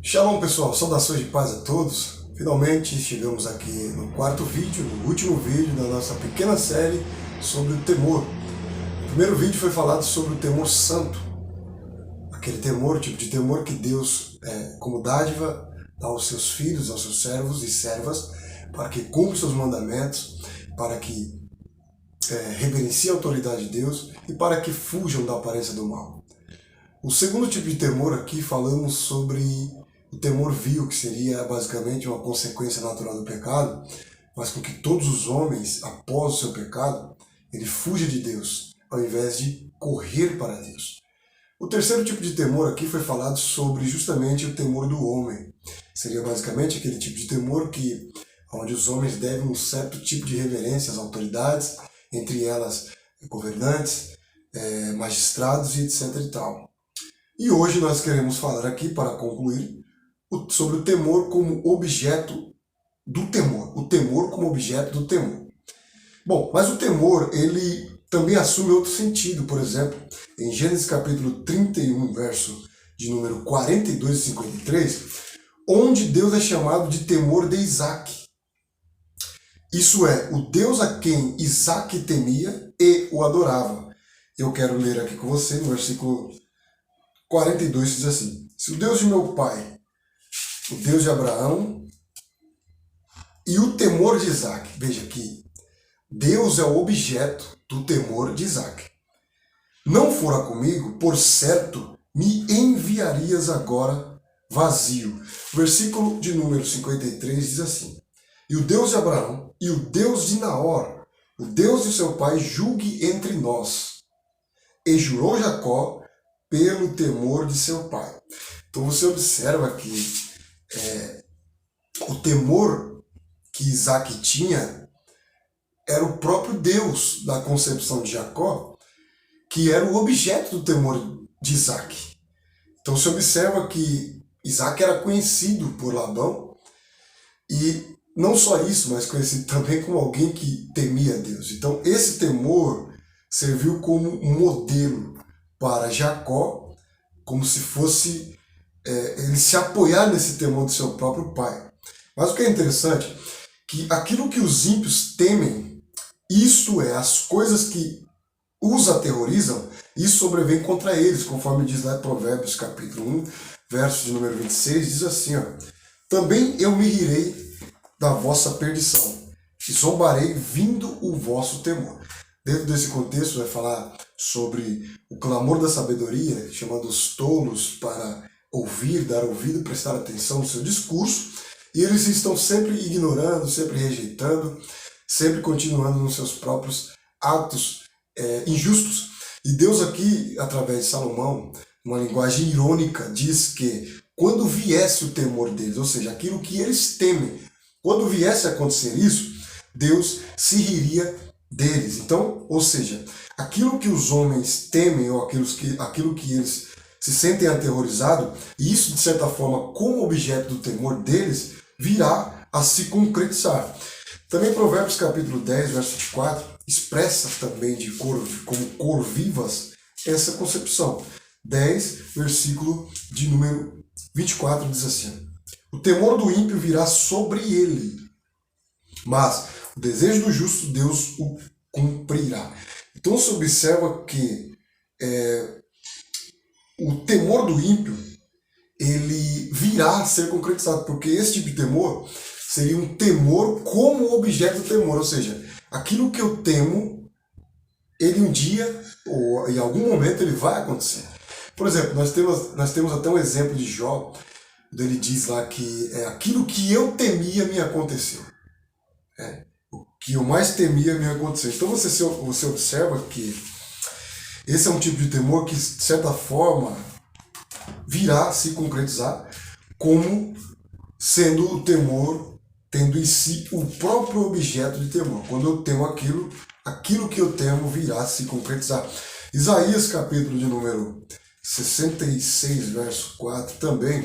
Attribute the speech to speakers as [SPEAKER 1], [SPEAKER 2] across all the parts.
[SPEAKER 1] Shalom pessoal, saudações de paz a todos. Finalmente chegamos aqui no quarto vídeo, no último vídeo da nossa pequena série sobre o temor. O primeiro vídeo foi falado sobre o temor santo, aquele temor, tipo de temor que Deus, como dádiva, dá aos seus filhos, aos seus servos e servas, para que cumpram seus mandamentos, para que reverenciem a autoridade de Deus e para que fujam da aparência do mal. O segundo tipo de temor aqui falamos sobre o temor vil, que seria basicamente uma consequência natural do pecado, mas com que todos os homens, após o seu pecado, ele fuja de Deus, ao invés de correr para Deus. O terceiro tipo de temor aqui foi falado sobre justamente o temor do homem. Seria basicamente aquele tipo de temor onde os homens devem um certo tipo de reverência às autoridades, entre elas governantes, magistrados e etc. e tal. E hoje nós queremos falar aqui, para concluir, sobre o temor como objeto do temor. O temor como objeto do temor. Bom, mas o temor, ele também assume outro sentido. Por exemplo, em Gênesis capítulo 31, verso de número 42 e 53, onde Deus é chamado de temor de Isaac. Isso é, o Deus a quem Isaac temia e o adorava. Eu quero ler aqui com você no versículo 42, diz assim: se o Deus de meu pai, o Deus de Abraão e o temor de Isaac, veja aqui, Deus é o objeto do temor de Isaac, não fora comigo, por certo, me enviarias agora vazio. Versículo de número 53 diz assim: e o Deus de Abraão e o Deus de Naor, o Deus de seu pai, julgue entre nós. E jurou Jacó pelo temor de seu pai. Então você observa que o temor que Isaac tinha era o próprio Deus da concepção de Jacó, que era o objeto do temor de Isaac. Então você observa que Isaac era conhecido por Labão, e não só isso, mas conhecido também como alguém que temia Deus. Então esse temor serviu como um modelo para Jacó, como se fosse ele se apoiar nesse temor do seu próprio pai. Mas o que é interessante, que aquilo que os ímpios temem, isto é, as coisas que os aterrorizam, isso sobrevém contra eles, conforme diz lá em Provérbios capítulo 1, verso de número 26, diz assim, ó: também eu me rirei da vossa perdição, e zombarei vindo o vosso temor. Dentro desse contexto vai falar sobre o clamor da sabedoria, chamando os tolos para ouvir, dar ouvido, prestar atenção no seu discurso, e eles estão sempre ignorando, sempre rejeitando, sempre continuando nos seus próprios atos injustos. E Deus aqui, através de Salomão, uma linguagem irônica, diz que quando viesse o temor deles, ou seja, aquilo que eles temem, quando viesse a acontecer isso, Deus se riria deles. Então, ou seja, aquilo que os homens temem, ou aquilo que eles se sentem aterrorizados, e isso de certa forma como objeto do temor deles, virá a se concretizar. Também Provérbios capítulo 10, verso 24, expressa também como cor vivas essa concepção. 10, versículo de número 24 diz assim: o temor do ímpio virá sobre ele, mas o desejo do justo Deus o cumprirá. Então se observa que o temor do ímpio, ele virá a ser concretizado, porque esse tipo de temor seria um temor como objeto do temor, ou seja, aquilo que eu temo, ele um dia, ou em algum momento, ele vai acontecer. Por exemplo, nós temos até um exemplo de Jó, onde ele diz lá que aquilo que eu temia me aconteceu. O que eu mais temia me aconteceu. Então você observa que esse é um tipo de temor que, de certa forma, virá se concretizar como sendo o temor, tendo em si o próprio objeto de temor. Quando eu temo aquilo que eu temo virá se concretizar. Isaías capítulo de número 66, verso 4, também,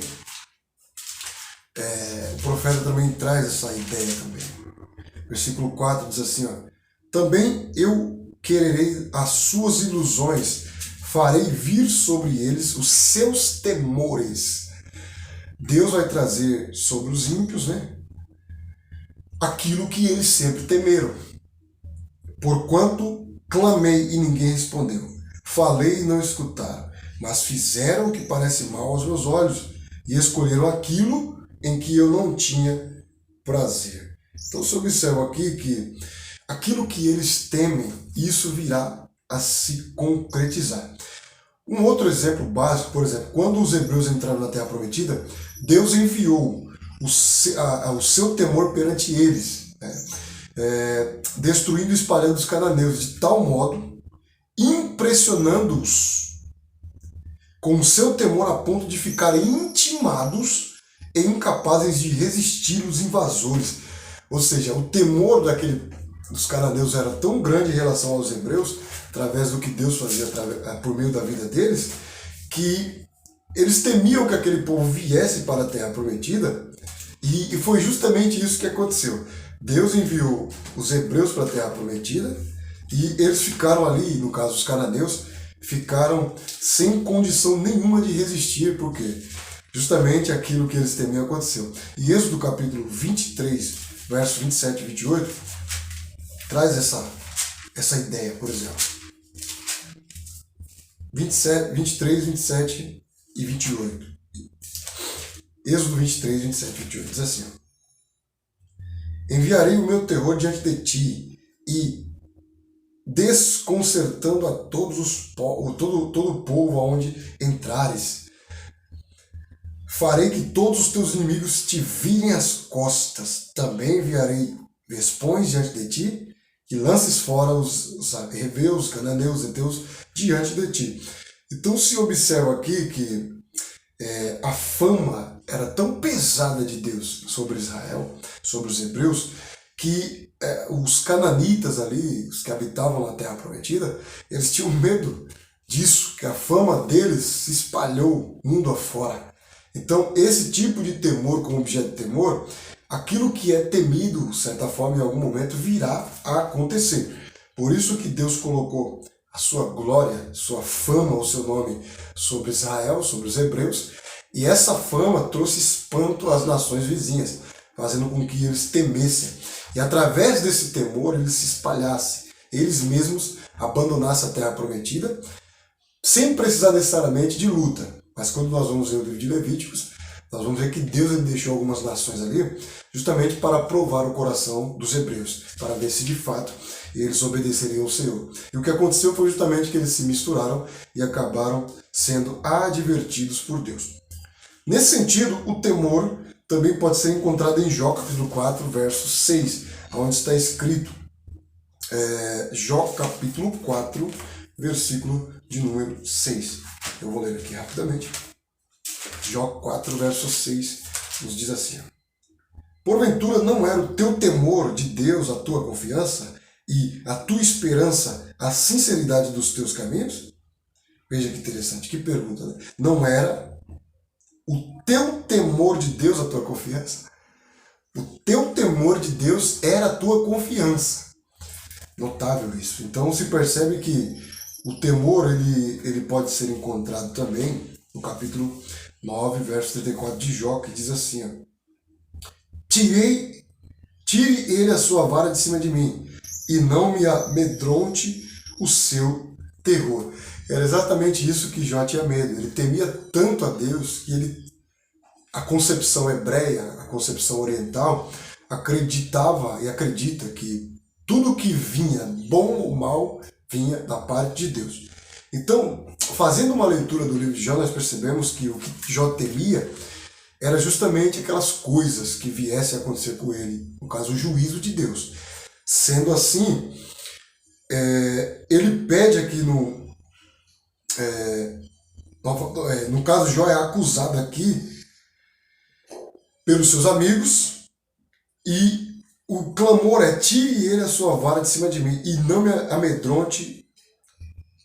[SPEAKER 1] o profeta também traz essa ideia também. Versículo 4 diz assim, ó: também eu quererei as suas ilusões, farei vir sobre eles os seus temores. Deus vai trazer sobre os ímpios, né, aquilo que eles sempre temeram. Porquanto clamei e ninguém respondeu, falei e não escutaram, mas fizeram o que parece mal aos meus olhos e escolheram aquilo em que eu não tinha prazer. Então você observa aqui que aquilo que eles temem, isso virá a se concretizar. Um outro exemplo básico, por exemplo, quando os hebreus entraram na Terra Prometida, Deus enviou o seu temor perante eles, né? Destruindo e espalhando os cananeus de tal modo, impressionando-os com o seu temor a ponto de ficarem intimados e incapazes de resistir os invasores. Ou seja, o temor dos cananeus era tão grande em relação aos hebreus, através do que Deus fazia por meio da vida deles, que eles temiam que aquele povo viesse para a Terra Prometida, e foi justamente isso que aconteceu. Deus enviou os hebreus para a Terra Prometida, e eles ficaram ali, no caso os cananeus, ficaram sem condição nenhuma de resistir, porque justamente aquilo que eles temiam aconteceu. E Êxodo capítulo 23, versos 27 e 28, traz essa ideia, por exemplo. 23, 27 e 28. Êxodo 23, 27 e 28 diz assim: enviarei o meu terror diante de ti e desconcertando a todo o povo aonde entrares. Farei que todos os teus inimigos te virem as costas. Também enviarei vespões diante de ti, que lances fora os heveus, cananeus, heteus diante de ti. Então se observa aqui que a fama era tão pesada de Deus sobre Israel, sobre os hebreus, que os cananitas ali, os que habitavam na Terra Prometida, eles tinham medo disso, que a fama deles se espalhou mundo afora. Então esse tipo de temor como objeto de temor, aquilo que é temido, de certa forma, em algum momento virá a acontecer. Por isso que Deus colocou a sua glória, sua fama, o seu nome sobre Israel, sobre os hebreus, e essa fama trouxe espanto às nações vizinhas, fazendo com que eles temessem. E através desse temor eles se espalhassem, eles mesmos abandonassem a Terra Prometida, sem precisar necessariamente de luta. Mas quando nós vamos ver o livro de Levíticos, nós vamos ver que Deus ele deixou algumas nações ali, justamente para provar o coração dos hebreus, para ver se de fato eles obedeceriam ao Senhor. E o que aconteceu foi justamente que eles se misturaram e acabaram sendo advertidos por Deus. Nesse sentido, o temor também pode ser encontrado em Jó capítulo 4, verso 6, onde está escrito, Jó capítulo 4, versículo de número 6. Eu vou ler aqui rapidamente. Jó 4, verso 6, nos diz assim: porventura não era o teu temor de Deus a tua confiança e a tua esperança a sinceridade dos teus caminhos? Veja que interessante, que pergunta, né? Não era o teu temor de Deus a tua confiança? O teu temor de Deus era a tua confiança. Notável isso. Então se percebe que o temor ele pode ser encontrado também no capítulo 9, verso 34 de Jó, que diz assim: ó, tire ele a sua vara de cima de mim, e não me amedronte o seu terror. Era exatamente isso que Jó tinha medo. Ele temia tanto a Deus que a concepção hebreia, a concepção oriental, acreditava e acredita que tudo que vinha, bom ou mal, vinha da parte de Deus. Então, fazendo uma leitura do livro de Jó, nós percebemos que o que Jó temia era justamente aquelas coisas que viessem a acontecer com ele, no caso, o juízo de Deus. Sendo assim, ele pede aqui no caso, Jó é acusado aqui pelos seus amigos, e o clamor é: tire ele a sua vara de cima de mim e não me amedronte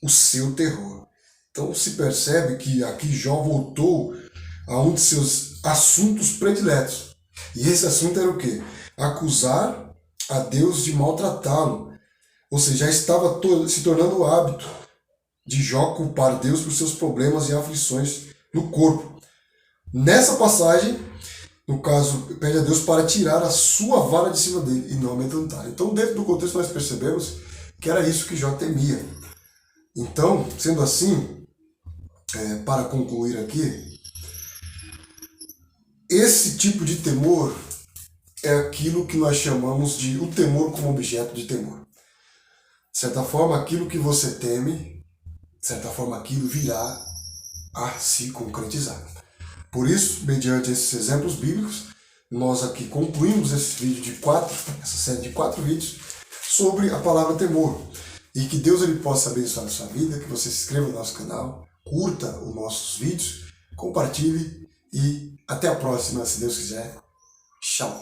[SPEAKER 1] o seu terror. Então se percebe que aqui Jó voltou a um de seus assuntos prediletos. E esse assunto era o quê? Acusar a Deus de maltratá-lo. Ou seja, já estava se tornando o hábito de Jó culpar Deus por seus problemas e aflições no corpo. Nessa passagem, no caso, pede a Deus para tirar a sua vara de cima dele e não amedrontar. Então, dentro do contexto, nós percebemos que era isso que Jó temia. Então, sendo assim, para concluir aqui, esse tipo de temor é aquilo que nós chamamos de o temor como objeto de temor. De certa forma, aquilo que você teme, de certa forma, aquilo virá a se concretizar. Por isso, mediante esses exemplos bíblicos, nós aqui concluímos essa série de 4 vídeos sobre a palavra temor. E que Deus ele possa abençoar a sua vida, que você se inscreva no nosso canal, curta os nossos vídeos, compartilhe e até a próxima, se Deus quiser. Tchau!